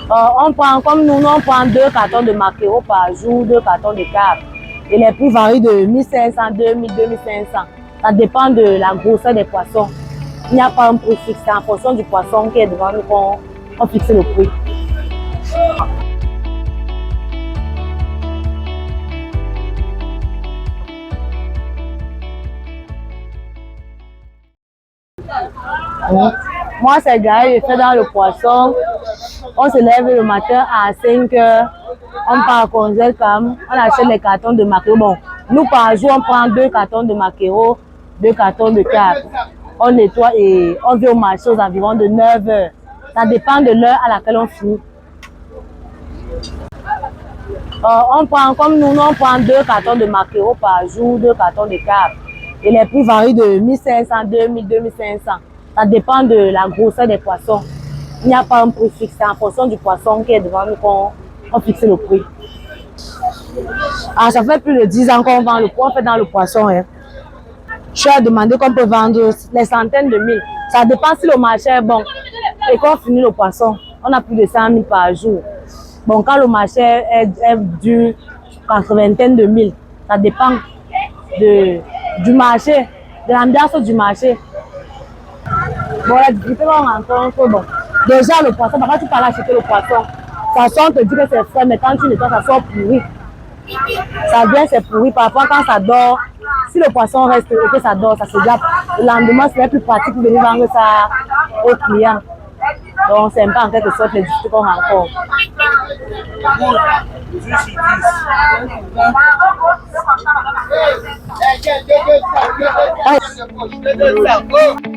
On prend, comme nous, on prend 2 cartons de maquereau par jour, 2 cartons de carpe. Et les prix varient de 1500, 2000, 2500. Ça dépend de la grosseur des poissons. Il n'y a pas un prix fixe, c'est en fonction du poisson qui est devant nous qu'on fixe le prix. Moi, c'est Gaël, je fais dans le poisson. On se lève le matin à 5 h. On part à Congel-Cam, on achète les cartons de maquereau. Bon, nous, par jour, on prend 2 cartons de maquereau, 2 cartons de carpe. On nettoie et on vient au marché aux environs de 9 h. Ça dépend de l'heure à laquelle on finit. On prend, comme nous, on prend 2 cartons de maquereau par jour, 2 cartons de carpe. Et les prix varient de 1500, 2000, 2500. Ça dépend de la grosseur des poissons. Il n'y a pas un prix fixe, c'est en fonction du poisson qui est devant nous qu'on fixe le prix. Ah, ça fait plus de 10 ans qu'on vend le poisson, on fait dans le poisson. Hein. Je suis à demander qu'on peut vendre les centaines de mille. Ça dépend si le marché est bon et qu'on finit le poisson. On a plus de 100 000 par jour. Bon, quand le marché est du 80 de mille, ça dépend du marché, de l'ambiance du marché. Bon, la difficulté qu'on rencontre, bon, déjà le poisson, quand tu parles acheter le poisson, ça sort, on te dit que c'est frais, mais quand tu nettoies, ça sort pourri. Ça vient, c'est pourri. Parfois, quand ça dort, si le poisson reste et que ça dort, ça se gâte. Le lendemain, c'est plus pratique de venir vendre ça aux clients. Donc, c'est un peu en quelque sorte les difficultés qu'on rencontre. 10 sur 10.